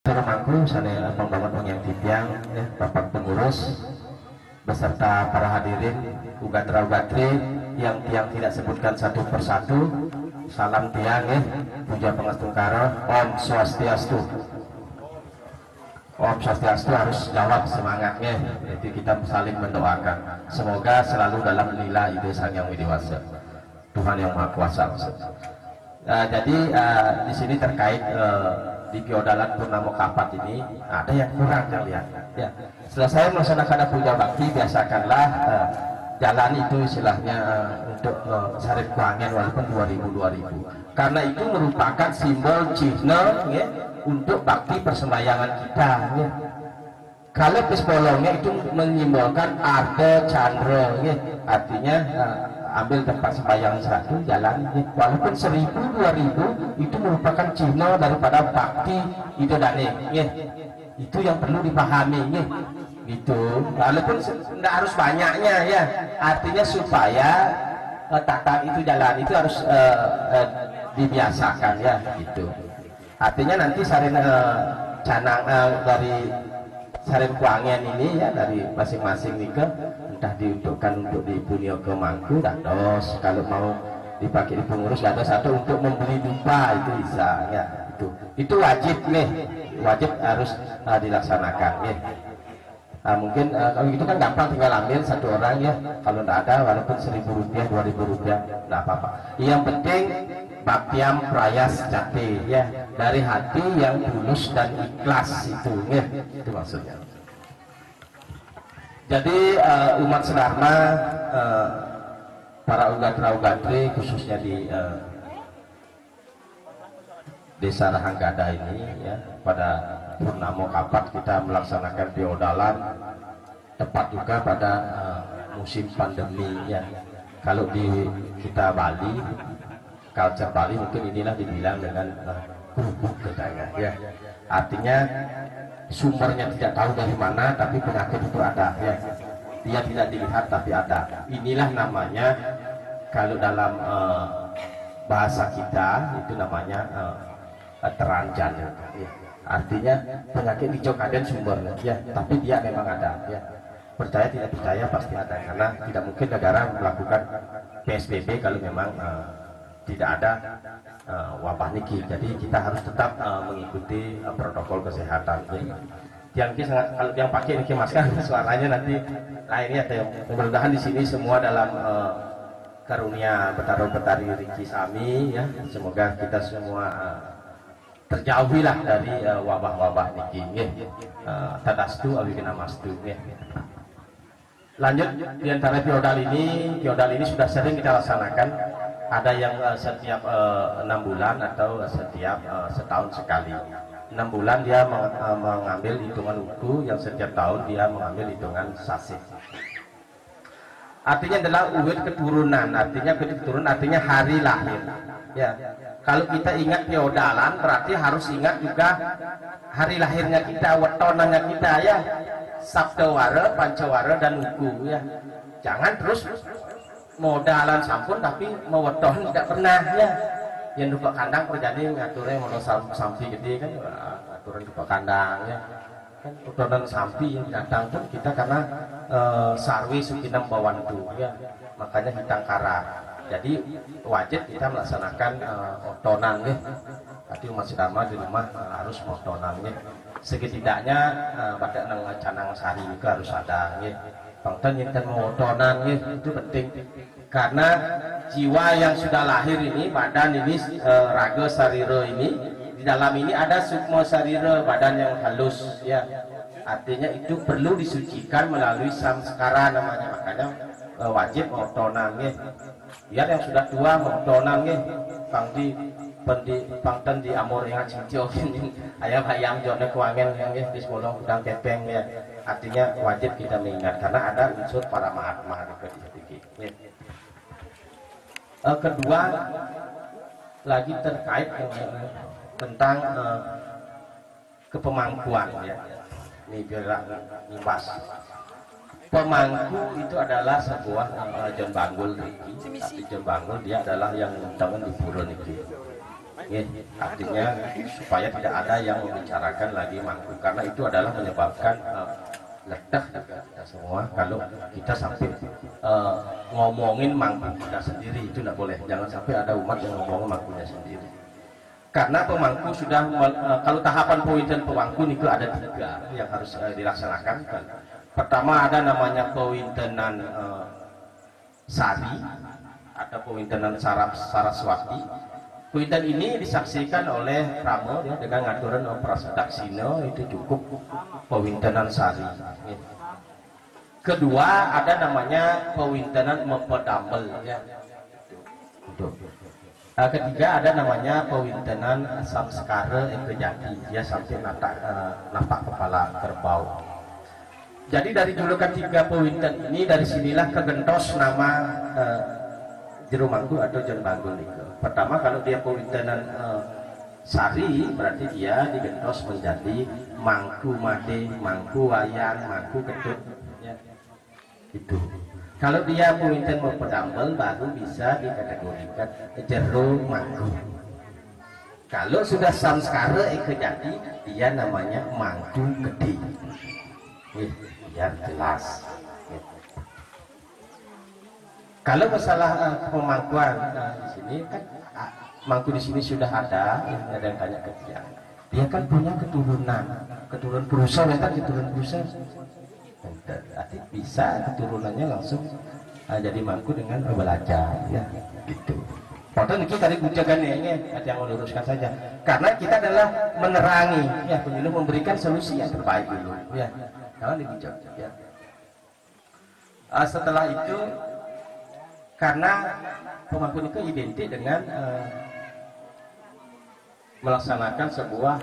Mangku saya pembangun yang tipiang ya, Bapak pengurus beserta para hadirin ugatra ugatri yang tiang tidak sebutkan satu persatu. Salam tiang ya, puja pangestungkara, Om Swastiastu. Om Swastiastu harus jawab semangatnya, jadi kita saling mendoakan. Semoga selalu dalam lila ide Sang Yang Widewasa, Tuhan Yang Maha Kuasa. Jadi di sini terkait di Piodalan Purnamo Kapat ini ada yang kurang kalian. Ya, selesai melaksanakan puja bakti biasakanlah jalan itu istilahnya untuk sarip kuangan walaupun 2000 karena itu merupakan simbol cihna ya, untuk bakti persembayangan kita ya. Kalau pespolongnya itu menyimbolkan arda candra ya, artinya ambil tempat sembahyang satu jalan ya. Walaupun 1000 2000 itu merupakan cihna daripada bakti itu dane ya. Itu yang perlu dipahami ya. Gitu, walaupun tidak harus banyaknya ya, artinya supaya tata itu jalan itu harus dibiasakan ya gitu. Artinya nanti sarin canang dari sarin kuangan ini ya dari masing-masing nikah entah diuntukkan untuk di Punio ke Mangku dados, kalau mau dipakai di pengurus dados satu untuk membeli dupa itu bisa ya, itu wajib nih, wajib harus dilaksanakan ya. Mungkin kalau gitu kan gampang, tinggal ambil satu orang ya, kalau tidak ada walaupun 1000 rupiah 2000 rupiah tidak apa-apa, yang penting baktiam prayas jati ya, dari hati yang tulus dan ikhlas itu ya, itu maksudnya. Jadi umat sedharma, para ugatra ugatri khususnya di Desa Rahanggada ini ya, pada Purnamo Kapat kita melaksanakan Piodalan tepat juga pada musim pandemi ya. Kalau di kita Bali, culture Bali mungkin inilah dibilang dengan gubuk katanya ya. Artinya sumbernya tidak tahu dari mana tapi penyakit itu ada ya. Dia tidak dilihat tapi ada. Inilah namanya kalau dalam bahasa kita itu namanya teranjan ya. Artinya penyakit hijau kaden sumbernya ya, tapi dia memang ada ya. Percaya tidak percaya pasti ada, karena tidak mungkin negara melakukan PSBB kalau memang tidak ada wabah niki. Jadi kita harus tetap mengikuti protokol kesehatan ya. Yang sangat, kalau yang pakai niki masker suaranya nanti lainnya ada yang mudah-mudahan di sini semua dalam karunia betaro-betari Riki Sami ya. Semoga kita semua terjauhilah dari wabah-wabah niki nggih. Tadastu awikina mastu nggih. Lanjut di antara Piodal ini sudah sering kita laksanakan. Ada yang setiap 6 bulan atau setiap setahun sekali. 6 bulan dia mengambil hitungan uku, yang setiap tahun dia mengambil hitungan sasih. Artinya adalah uwit keturunan, artinya hari lahir. Ya. Kalau kita ingat Piodalan berarti harus ingat juga hari lahirnya kita, wetonannya kita ya. Sabdawara, Pancawara dan Uku ya. Jangan terus modalan sampun tapi meweton tidak pernah ya. Yang dupa kandang terjadi ngaturnya modal sampi gede kan, aturan dupa kandang ya. Kan wetonan sampi yang datang pun kita karena sarwi sukinam bawantu ya. Makanya hitang kara. Jadi wajib kita melaksanakan otonan nih. Tadi umat sedharma di rumah harus otonan nih. Setidaknya pada canang sari itu harus ada nih. Bangtan yang kan otonan nih itu penting. Karena jiwa yang sudah lahir ini, badan ini raga sarira ini, di dalam ini ada sukma sarira, badan yang halus ya. Artinya itu perlu disucikan melalui samskara namanya, makanya wajib otonan nih. Biar yang sudah tua mentonang nih, pangten di amor yang cincin ayam jone kuangen yang di sepuluh udang kepeng ya. Artinya wajib kita mengingat karena ada unsur para mahatma di ya. Kedua lagi terkait tentang kepemangkuan ya. Ini biar nimbas. Pemangku itu adalah sebuah John Banggul Riki, tapi John Banggul dia adalah yang tangan di pura niki. artinya supaya tidak ada yang membicarakan lagi mangku, karena itu adalah menyebabkan ledah kita semua kalau kita sampai ngomongin mangku kita sendiri. Itu tidak boleh, jangan sampai ada umat yang ngomongin mangkunya sendiri, karena pemangku sudah kalau tahapan pewinten pemangku itu ada 3 yang harus dilaksanakan. Pertama ada namanya pewintenan sari, ada pewintenan saraswati. Pewinten ini disaksikan oleh Ramo ya, dengan ngaturan operasi daksina, itu cukup pewintenan sari. Kedua ada namanya pewintenan mempedambel ya. Ketiga ada namanya pewintenan samskara ekejati, dia sampai napak kepala kerbau. Jadi dari julukan 3 pewinten ini, dari sinilah kegentos nama Jero Mangku atau Jon Banggul itu. Pertama kalau dia pewintenan sari, berarti dia digentos menjadi mangku made, mangku wayang, mangku ketut ya. Itu. Kalau dia pewinten mempedambel baru bisa dikategorikan Jero Mangku. Kalau sudah samskara ekejati, dia namanya mangku gede. Biar jelas. Kalau masalah pemangkuan di sini kan mangku di sini sudah ada yang tanya ke dia. Dia kan punya keturunan Prusa, ya kan keturunan Prusa. Berarti bisa keturunannya langsung jadi mangku dengan belajar ya gitu. Padahal ini tadi bujagan ini ada yang meluruskan saja. Karena kita adalah menerangi ya, penyuluh memberikan solusi yang terbaik dulu ya. Jangan dibujak ya. Setelah itu, karena pemangku itu identik dengan melaksanakan sebuah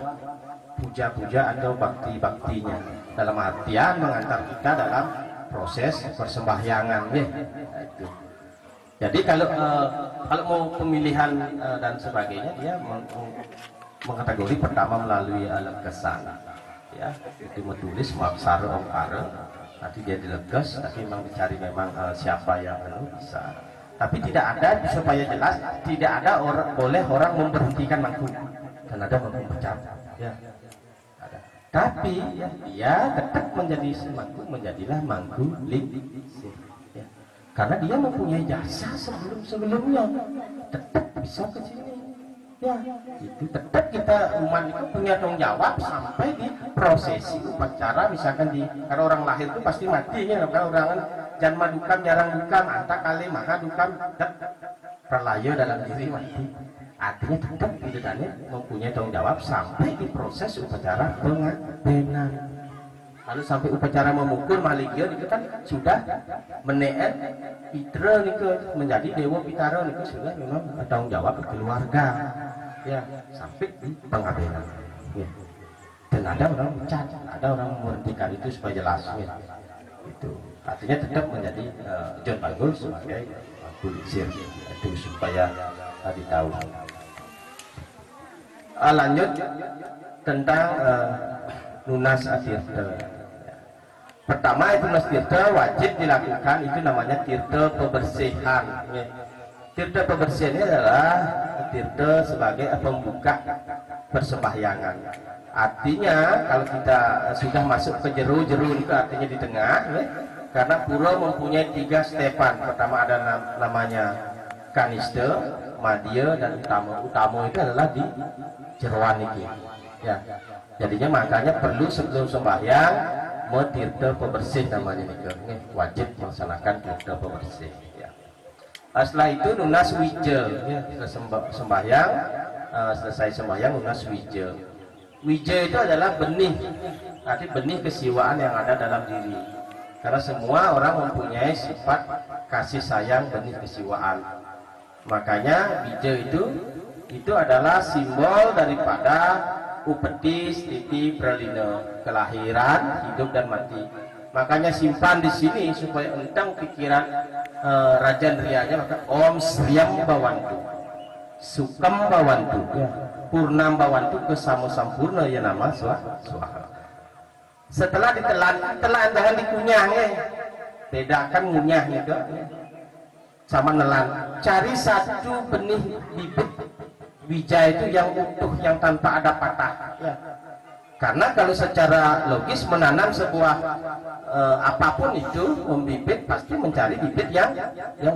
puja-puja atau bakti-baktinya, dalam artian mengantar kita dalam proses persembahyangan ya. Itu. Jadi kalau mau pemilihan dan sebagainya, dia mengkategori pertama melalui alat kesan ya, itu menulis maksara ongkara, nanti dia dileges, tapi memang dicari memang siapa yang bisa. Tapi tidak ada, supaya jelas, tidak ada boleh orang memberhentikan mangku, dan ada mangku pecah ya. Ada. Tapi ya, dia tetap menjadi mangku, menjadilah mangku lingsir ya. Karena dia mempunyai jasa sebelumnya, tetap bisa ke sini ya. Itu tetap kita umat itu punya tanggung jawab sampai di prosesi upacara. Misalkan kalau orang lahir itu pasti mati ya, kalau orang janma dukam jarang dukam, anta kali maka dukam perlayo dalam diri mati. Artinya tetap bidannya mempunyai tanggung jawab sampai di proses upacara pengabenan. Lalu sampai upacara memukul maligya itu kan sudah meneet pitra niku menjadi dewa pitara niku sudah memang tanggung jawab keluarga ya, sampai di pengabenan ya. Dan ada orang mecat, ada orang menghentikan itu supaya jelas ya. Itu artinya tetap menjadi Jon Banggul sebagai kulisir itu supaya ditahu. Lanjut tentang lunas tirta. Pertama itu lunas tirta wajib dilakukan, itu namanya tirta pembersihan ya. Tirta pembersihan ini adalah tirta sebagai pembuka persembahyangan. Artinya kalau kita sudah masuk ke jeru-jeru itu artinya di tengah ya. Karena pura mempunyai 3 stepan. Pertama ada namanya kanista, madya, dan utama. Utama itu adalah di jeruan ini ya. Jadinya makanya perlu sebelum sembahyang tirta pembersih namanya ini, wajib melaksanakan tirta pembersih ya. Setelah itu lunas wija ya. Sembahyang selesai sembahyang lunas wija. Wija itu adalah benih, arti benih kesiwaan yang ada dalam diri. Karena semua orang mempunyai sifat kasih sayang, benih kesiwaan. Makanya wija itu adalah simbol daripada upeti stiti pralina, kelahiran, hidup dan mati. Makanya simpan di sini supaya entang pikiran rajan rianya, maka Om Sriam Bawantu, Sukam Bawantu, Purnam Bawantu, kesamo sampurna ya nama swaha. Setelah ditelan jangan dikunyah ya. Bedakan ngunyah itu sama nelan. Cari satu benih bibit Wija itu yang utuh, yang tanpa ada patah. Ya. Karena kalau secara logis menanam sebuah apapun itu, membibit pasti mencari bibit yang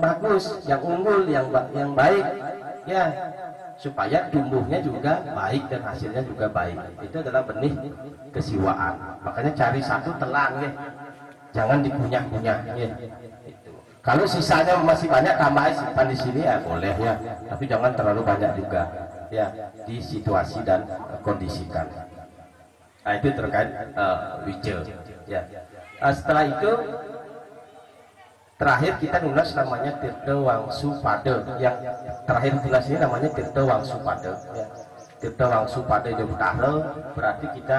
bagus, yang unggul, yang baik, ya, supaya tumbuhnya juga baik dan hasilnya juga baik. Itu adalah benih kesiwaan. Makanya cari satu telan, ya. Jangan dikunyah-kunyah. Ya. Kalau sisanya masih banyak, tambah simpan di sini ya boleh ya, tapi jangan terlalu banyak juga ya, di situasi dan kondisikan. Nah, itu terkait wija ya. Setelah itu terakhir kita nulis namanya Tirta Wangsupada. Yang terakhir tulis ini namanya Tirta Wangsupada ya. Tirta Wangsupada itu berarti kita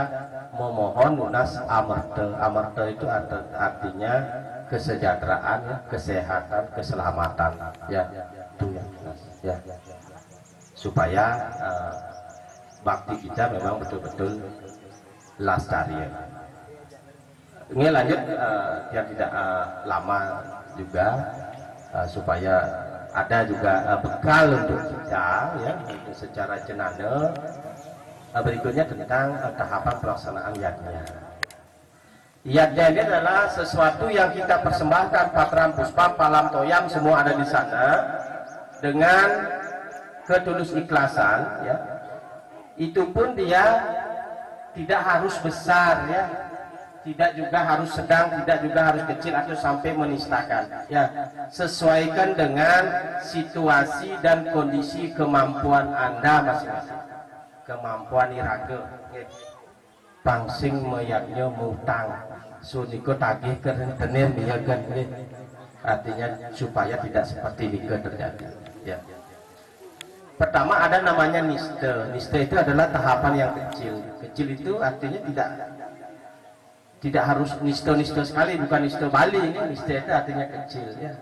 memohon lunas amarta. Amarta itu artinya kesejahteraan, kesehatan, keselamatan ya, itu ya, supaya bakti kita memang betul-betul lestari. Ini lanjut yang tidak lama juga, supaya ada juga bekal untuk kita ya, secara jenana. Berikutnya tentang tahapan pelaksanaan yajna. Yajna ini adalah sesuatu yang kita persembahkan, patram, puspa, palam, toyam, semua ada di sana dengan ketulus ikhlasan ya. Itu pun dia tidak harus besar ya, tidak juga harus sedang, tidak juga harus kecil atau sampai menistakan ya. Sesuaikan dengan situasi dan kondisi kemampuan Anda masing-masing, kemampuan iraga ya. Pangsing meyaknya mutang suniko tagih kerentenir miyagan, artinya supaya tidak seperti ini terjadi ya. Pertama ada namanya nista. Nista itu adalah tahapan yang kecil. Kecil itu artinya tidak harus nisto sekali, bukan nisto Bali. Ini nista itu artinya kecil ya.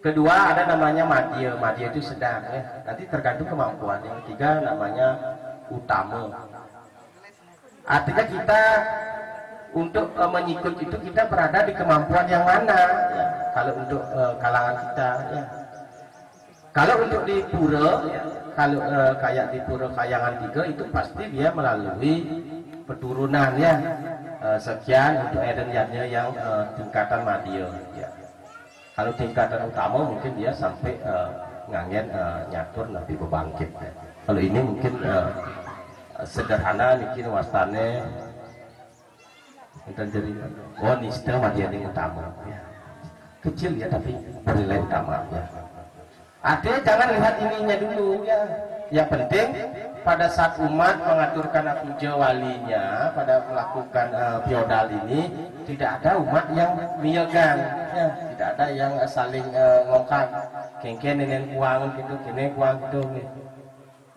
Kedua ada namanya madya. Madya itu sedang ya. Nanti tergantung kemampuan. Yang ketiga namanya utama. Artinya kita untuk menyikut itu kita berada di kemampuan yang mana ya. Kalau untuk kalangan kita ya. Kalau untuk di pura ya, kalau kayak di pura Kayangan 3 itu pasti dia melalui keturunan ya, sekian untuk eden yadnya yang tingkatan madya ya. Kalau tingkatan utama mungkin dia sampai ngangen nyatur nanti bebangkit ya. Kalau ini mungkin sederhana mungkin wastane enten jadi nista madya yang utama ya. Kecil ya tapi bernilai utama ya. Artinya jangan lihat ininya dulu ya. Yang penting pada saat umat mengaturkan puja walinya, pada melakukan feodal ini, tidak ada umat yang miyagan ya. Tidak ada yang saling ngokang kengken nenen kuang gitu, kene kuang gitu gitu.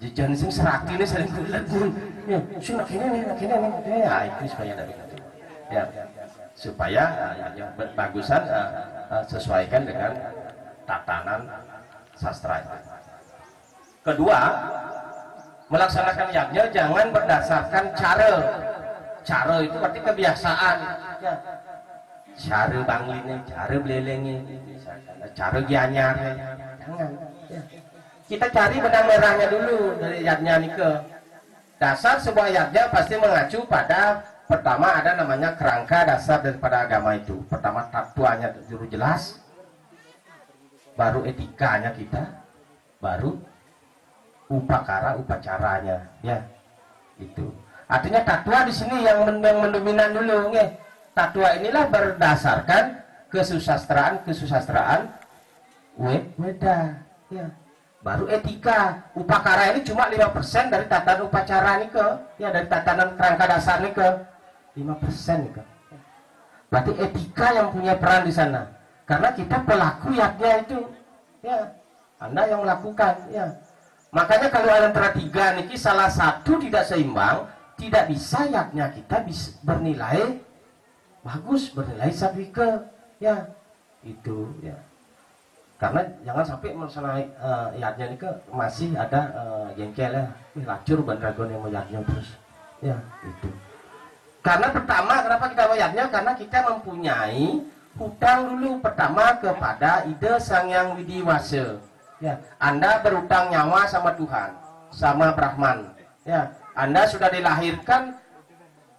Jajan sing serati ini saling kulegun ya, sing kene ya, itu supaya ada gitu ya, supaya yang bagusan sesuaikan dengan tatanan sastra. Kedua, melaksanakan yajna jangan berdasarkan cara. Cara itu berarti kebiasaan ya. Cara bangline, cara belelengi, cara gianyar jangan ya. Kita cari benang merahnya dulu dari yajna nike. Dasar sebuah yajna pasti mengacu pada pertama ada namanya kerangka dasar daripada agama itu. Pertama tatuannya juru jelas, baru etikanya kita, baru upacaranya ya. Itu artinya tatua di sini yang mendominan dulu nge. Tatua inilah berdasarkan kesusastraan weda ya. Baru etika. Upakara ini cuma 5% dari tatanan upacara nih ke ya, dari tatanan kerangka dasar nih ke 5% nih ke. Berarti etika yang punya peran di sana. Karena kita pelaku yajna itu ya, Anda yang melakukan ya. Makanya kalau antara tiga niki salah satu tidak seimbang, tidak bisa yajna kita bisa bernilai bagus, bernilai sadwika ya. Itu ya. Karena jangan sampai masalah yajna niki masih ada jengkel ya. Lacur bandragon yang mau yajna terus ya itu. Karena pertama kenapa kita mau yajna? Karena kita mempunyai hutang dulu pertama kepada ide Sang Yang Widiwasa ya. Anda berutang nyawa sama Tuhan sama Brahman. Ya, Anda sudah dilahirkan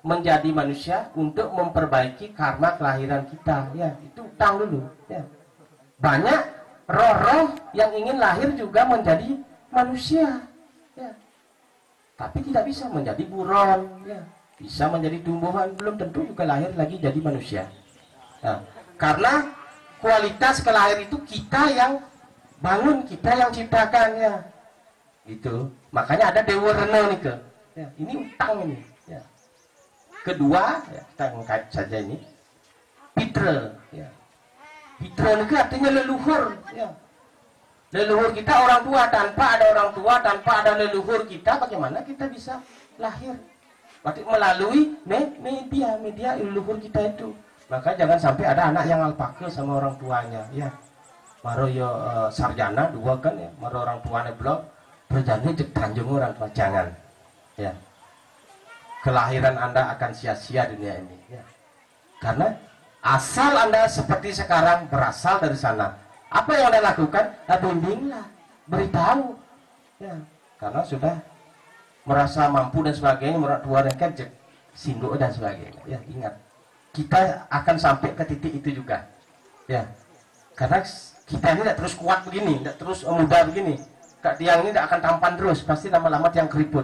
menjadi manusia untuk memperbaiki karma kelahiran kita. Ya, itu utang dulu. Ya. Banyak roh-roh yang ingin lahir juga menjadi manusia. Ya. Tapi tidak bisa menjadi buron. Ya. Bisa menjadi tumbuhan, belum tentu juga lahir lagi jadi manusia. Nah, karena kualitas kelahir itu kita yang bangun, kita yang ciptakan ya. Gitu. Makanya ada Dewa Rena nih ke. Ya, ini utang ini. Ya. Kedua, ya, kita mengkait saja ini. Pitra. Ya. Pitra itu artinya leluhur. Ya. Leluhur kita orang tua, tanpa ada orang tua, tanpa ada leluhur kita, bagaimana kita bisa lahir? Berarti melalui media leluhur kita itu. Maka jangan sampai ada anak yang alpaka sama orang tuanya. Ya. Maro yo sarjana dua kan ya, maro orang tuanya blok. Berjanji cek tanjung orang tua, jangan ya, kelahiran Anda akan sia-sia dunia ini ya. Karena asal Anda seperti sekarang berasal dari sana. Apa yang Anda lakukan? Bimbinglah, beritahu ya. Karena sudah merasa mampu dan sebagainya, merasa tua dan kejek sinduk dan sebagainya ya. Ingat, kita akan sampai ke titik itu juga ya. Karena kita ini tidak terus kuat begini, tidak terus muda begini. Kak tiang ini tidak akan tampan terus, pasti lama-lama tiang keriput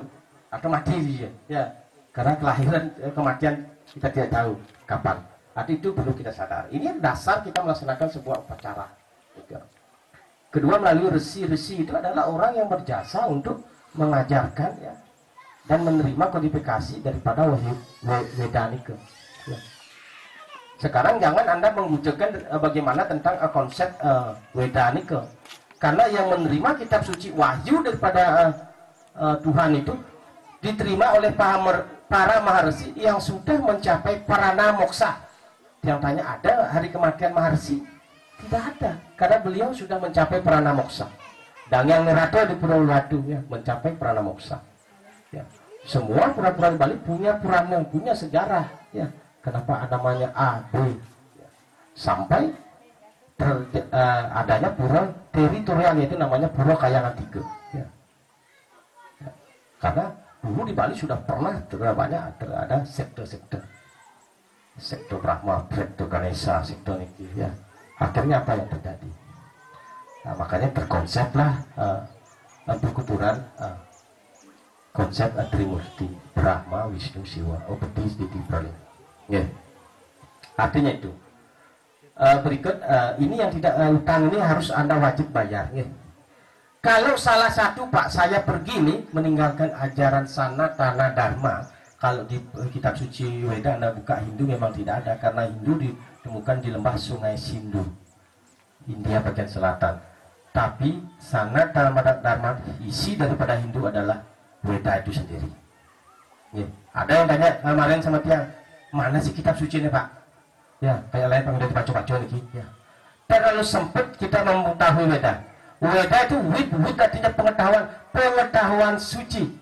atau mati dia. Ya, karena kelahiran kematian kita tidak tahu kapan. Arti itu perlu kita sadar. Ini dasar kita melaksanakan sebuah upacara. Kedua, melalui resi-resi itu adalah orang yang berjasa untuk mengajarkan ya, dan menerima kodifikasi daripada Wedanika. Ya. Sekarang jangan Anda mengucapkan bagaimana tentang konsep Wedanika. Karena yang menerima kitab suci wahyu daripada Tuhan itu diterima oleh para maharsi yang sudah mencapai parana moksa. Yang tanya, ada hari kematian maharsi? Tidak ada, karena beliau sudah mencapai parana moksa. Dan yang nerata di Pulau Ladu ya, mencapai parana moksa. Ya. Semua pura-pura di Bali punya Purana, punya sejarah. Ya. Kenapa namanya A, B? Ya. Sampai adanya pura teritorial, itu namanya Pura Kayangan 3 ya. Ya. Karena dulu di Bali sudah pernah ada sektor-sektor, sektor Brahma, sektor Ganesha, sektor Niki ya. Akhirnya apa yang terjadi? Nah, makanya terkonseplah perkuturan konsep Trimurti, Brahma, Wisnu, Siwa, Opeti, Diti, Praling ya. Artinya itu berikut ini yang tidak utang ini harus Anda wajib bayar ya. Kalau salah satu Pak saya pergi nih meninggalkan ajaran Sanatana Dharma, kalau di kitab suci Weda Anda buka Hindu memang tidak ada, karena Hindu ditemukan di lembah Sungai Sindu, India bagian selatan. Tapi Sanatana Dharma isi daripada Hindu adalah Weda itu sendiri ya. Ada yang tanya kemarin sama tiang, mana sih kitab suci ini Pak? Ya, kayak lain pengen dibaca-baca lagi ya. Terlalu sempit kita mengetahui Weda. Weda itu wid artinya pengetahuan suci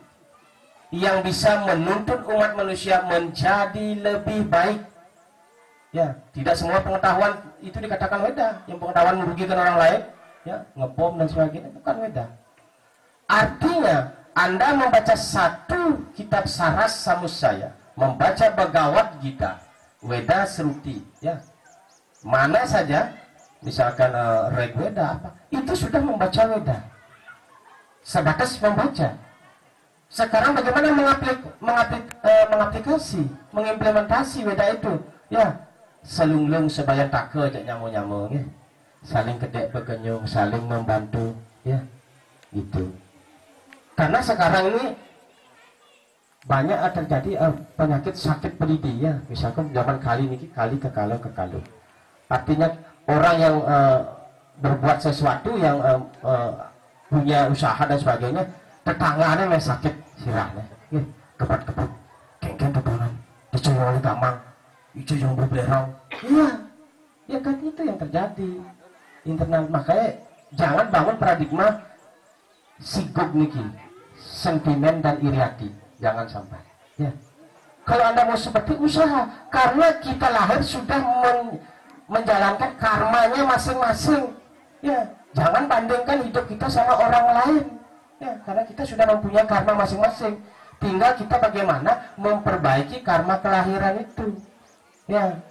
yang bisa menuntun umat manusia menjadi lebih baik. Ya, tidak semua pengetahuan itu dikatakan Weda. Yang pengetahuan merugikan orang lain, ya, ngebom dan sebagainya, bukan Weda. Artinya, Anda membaca satu kitab Saras Samusaya, membaca Bhagavad Gita, Weda Sruti ya, mana saja misalkan Rig Weda apa, itu sudah membaca Weda, sebatas membaca. Sekarang bagaimana mengaplikasi, mengimplementasi Weda itu ya, selunglung sebayan take jak nyamu-nyamu ya, saling kedek begenyung, saling membantu ya, gitu. Karena sekarang ini banyak terjadi penyakit sakit pelidi ya, misalkan zaman kali ini kali ke kalau. Artinya orang yang berbuat sesuatu yang punya usaha dan sebagainya, tetangganya yang sakit sirahnya, kepat-kepat, kengkeng kebalan, dicoyong gamang, dicoyong berbelerang, iya, ya kan itu yang terjadi internal. Makanya jangan bangun paradigma siguk niki, sentimen dan iri hati. Jangan sampai ya. Kalau Anda mau seperti usaha, karena kita lahir sudah menjalankan karmanya masing-masing ya. Jangan bandingkan hidup kita sama orang lain Ya, karena kita sudah mempunyai karma masing-masing. Tinggal kita bagaimana memperbaiki karma kelahiran itu. Ya,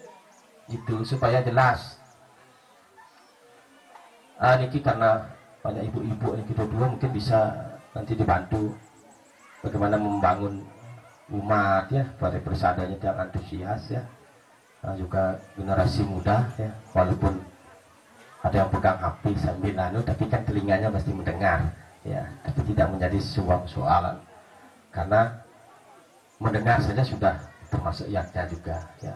gitu supaya jelas. Niki karena banyak ibu-ibu ini kita dua mungkin bisa nanti dibantu bagaimana membangun umat ya, pada persadanya yang antusias ya. Juga generasi muda ya, walaupun ada yang pegang HP sambil tapi kan telinganya pasti mendengar ya, tapi tidak menjadi sebuah persoalan karena mendengar saja sudah termasuk yaknya juga ya,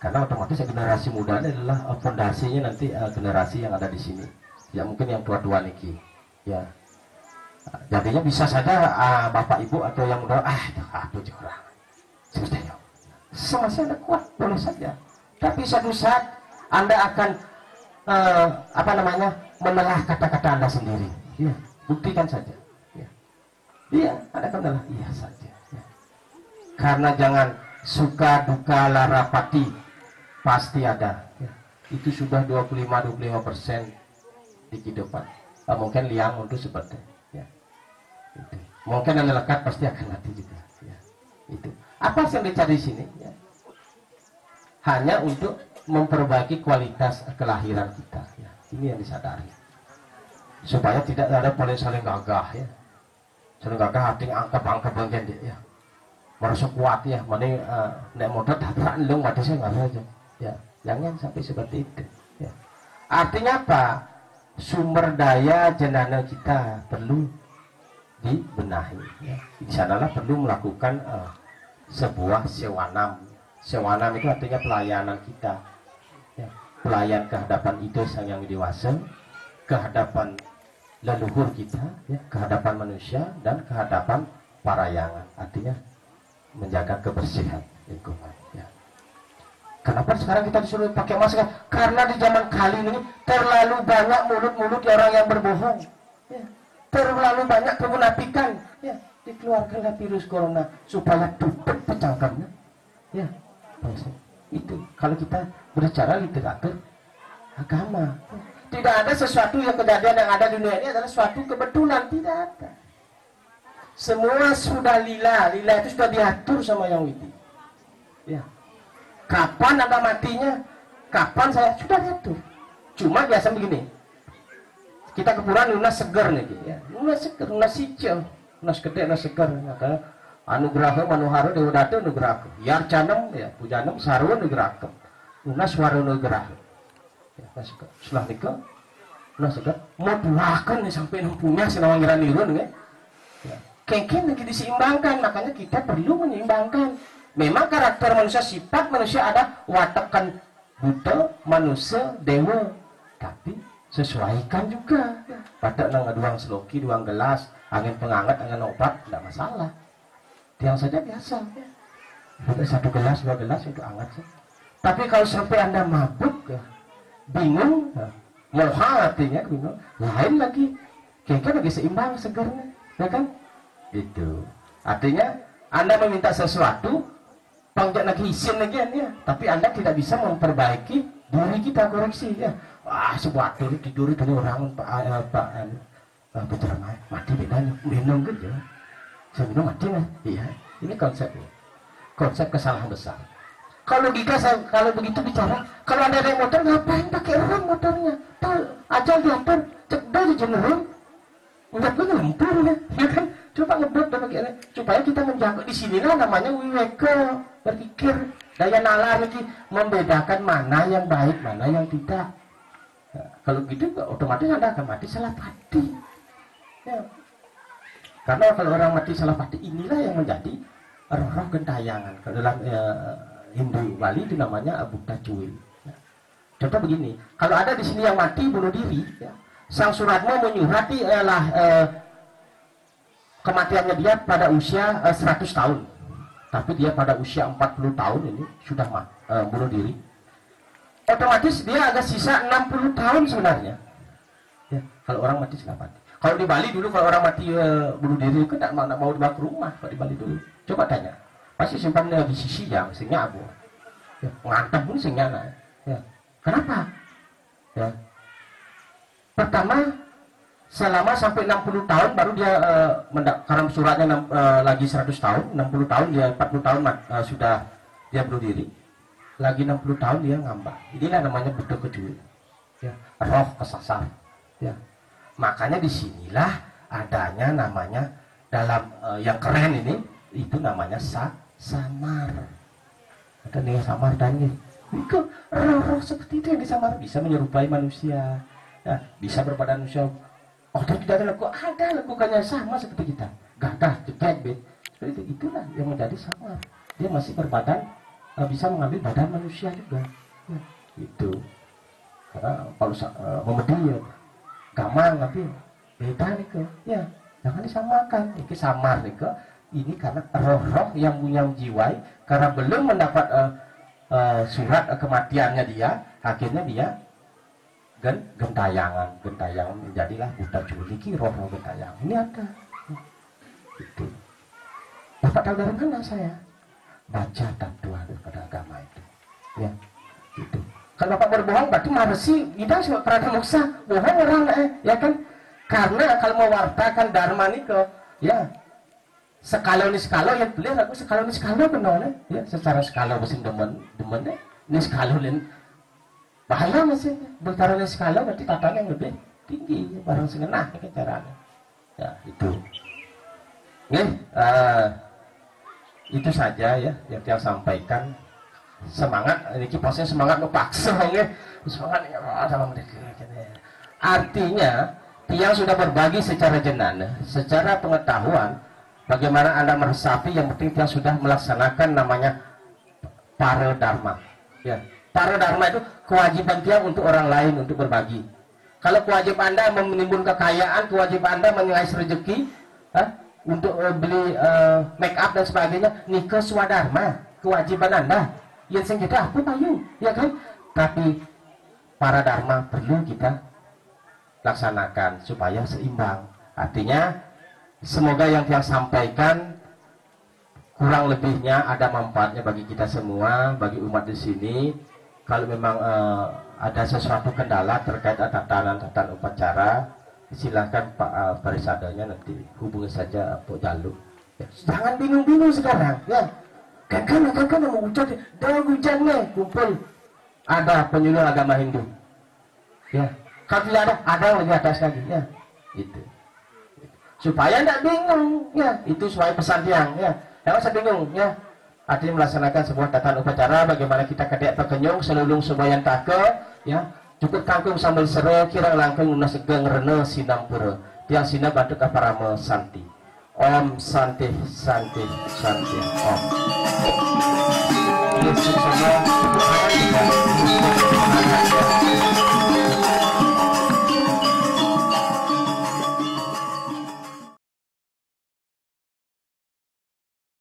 karena otomatis generasi muda ini adalah fondasinya nanti generasi yang ada di sini ya, mungkin yang tua-tua niki ya, jadinya bisa saja bapak ibu atau yang muda itu curang sebetulnya semasa Anda kuat boleh saja, tapi satu saat Anda akan menelah kata-kata Anda sendiri ya, buktikan saja ya. Iya, Anda akan menelah iya saja ya. Karena jangan suka duka lara pati pasti ada ya. Itu sudah 25% di kehidupan. Mungkin liang untuk seperti ya. Itu. Mungkin Anda lekat pasti akan mati juga ya. Itu apa yang dicari di sini ya? Hanya untuk memperbaiki kualitas kelahiran kita ya. Ini yang disadari supaya tidak ada saling gagah ya, saling gagah hati angkap bagian dia ya, merasa kuat ya, mana naik motor tabrakan dong mati saya nggak saja ya, jangan sampai seperti itu ya. Artinya apa? Sumber daya jenana kita perlu dibenahi ya. Di sanalah perlu melakukan sebuah sewanam. Sewanam itu artinya pelayanan kita ya. Pelayan kehadapan itu sang yang dewasa, kehadapan leluhur kita ya, kehadapan manusia dan kehadapan parayangan, artinya menjaga kebersihan lingkungan ya. Kenapa sekarang kita disuruh pakai masker? Karena di zaman kali ini terlalu banyak mulut-mulut orang yang berbohong ya. Terlalu banyak kemunafikan ya. Dikeluarkanlah virus corona supaya tutup pecangkannya ya. Itu kalau kita berbicara literatur agama, tidak ada sesuatu yang kejadian yang ada di dunia ini adalah suatu kebetulan, tidak ada. Semua sudah lila itu sudah diatur sama yang widi ya. Kapan Anda matinya, kapan saya sudah diatur. Cuma biasa begini, kita kepuran lunas seger nih ya, lunas seger, lunas hijau, lunas gede, lunas seger maka anugerah manuhara dewadata anugerah yar canam ya pujanam sarwa anugerah lunas waro anugerah ya, setelah nikah lunas seger mau doakan nih sampai punya senawang ngira nirun ya. Kengken lagi diseimbangkan, makanya kita perlu menyeimbangkan. Memang karakter manusia, sifat manusia ada watakan buta manusia dewa, tapi sesuaikan juga pada nang duang seloki, duang gelas, angin penghangat, angin obat, tidak masalah. Yang saja biasa ya. Satu gelas, dua gelas itu hangat sih. Tapi kalau sampai Anda mabuk ya, bingung ya, moha artinya bingung, lain lagi kengken lagi seimbang segernya ya kan. Itu artinya Anda meminta sesuatu panjang lagi isin lagi ya, tapi Anda tidak bisa memperbaiki diri kita, koreksi ya. Wah sebuah tidur itu orang pak berceramah mati bedanya minum gitu saya minum mati lah iya. Ini konsep kesalahan besar. Kalau logika kalau begitu bicara, kalau Anda naik motor ngapain pakai rem motornya, tahu aja diatur cek dari jenurung nggak punya lempar ya kan. Coba ngebut dan begini supaya kita menjaga di sinilah namanya wiweka, berpikir daya nalar lagi, membedakan mana yang baik mana yang tidak. Nah, kalau gitu otomatis Anda akan mati salah pati ya. Karena kalau orang mati salah pati inilah yang menjadi roh gentayangan. Kalau dalam Hindu Bali itu namanya Buddha Cuil ya. Contoh begini, kalau ada di sini yang mati bunuh diri ya, Sang Suratmo menyurati kematiannya dia pada usia 100 tahun, tapi dia pada usia 40 tahun ini sudah bunuh diri. Otomatis dia agak sisa 60 tahun sebenarnya ya, kalau orang mati sudah mati. Kalau di Bali dulu kalau orang mati bunuh diri itu tidak mau dibawa ke rumah. Kalau di Bali dulu coba tanya, pasti simpan di sisi yang sehingga abu ya, ngantam pun sehingga ya. Kenapa ya? Pertama selama sampai 60 tahun baru dia karena suratnya lagi 100 tahun, 60 tahun dia 40 tahun sudah dia bunuh diri. Lagi 60 tahun dia ngambak. Inilah namanya buta kedua. Ya, roh kesasar. Ya. Makanya disinilah adanya namanya dalam yang keren ini itu namanya samar. Ada nih samar dan nih. Itu roh-roh seperti itu yang disamar bisa menyerupai manusia. Ya, bisa berbadan manusia. Oh, tidak ada laku, ada lakukannya sama seperti kita. Gagah, cepat, seperti itu. Itulah yang menjadi samar. Dia masih berbadan, bisa mengambil badan manusia juga. Ya, itu. Karena kalau memedi ya, gamang tapi beda nih ke. Ya, jangan disamakan. Ini samar nih ke. Ini karena roh-roh yang punya jiwa, karena belum mendapat surat kematiannya dia, akhirnya dia gentayangan menjadilah buta juliki roh-roh gentayangan. Ini ada itu. Bapak tahu dari mana saya baca tatuan daripada agama itu ya itu. Kalau Bapak berbohong berarti marasi tidak semua perada moksa bohong orang ya kan, karena kalau mewartakan dharma ini ke ya sekalo yang beliau aku sekalo benar ya secara skala mesin demen ini skala lain bahaya masih bertaruh skala berarti tatanan yang lebih tinggi barang sengenah ini caranya ya itu nih itu saja ya yang saya sampaikan. Semangat ini posnya semangat mepaksa ya semangat dalam artinya yang sudah berbagi secara jenana secara pengetahuan bagaimana Anda meresapi, yang penting yang sudah melaksanakan namanya para dharma ya. Para dharma itu kewajiban dia untuk orang lain, untuk berbagi. Kalau kewajiban Anda menimbun kekayaan, kewajiban Anda mengais rezeki, untuk beli make up dan sebagainya, nikah swadharma, kewajiban Anda. Yang sengketa apa payung, ya kan? Tapi para dharma perlu kita laksanakan supaya seimbang. Artinya semoga yang saya sampaikan kurang lebihnya ada manfaatnya bagi kita semua, bagi umat di sini. Kalau memang ada sesuatu kendala terkait tatanan upacara, silakan Pak Parisadanya nanti hubungi saja Pak Jaluk. Ya, jangan bingung-bingung sekarang, ya. Kan mau hujan, dah hujannya kumpul. Ada penyuluh agama Hindu, ya. Kalau tidak ada yang lebih atas lagi, ya. Itu. Supaya tidak bingung, ya. Itu supaya pesan tiang, ya. Jangan usah bingung, ya. Artinya melaksanakan sebuah tatanan upacara bagaimana kita kedek pekenyung selulung sebayan take ya cukup kangkung sambil sere kirang langkung lunas segeng rene sinampura tiang sina bantu kaparama santi. Om santi santi santi om. Yesus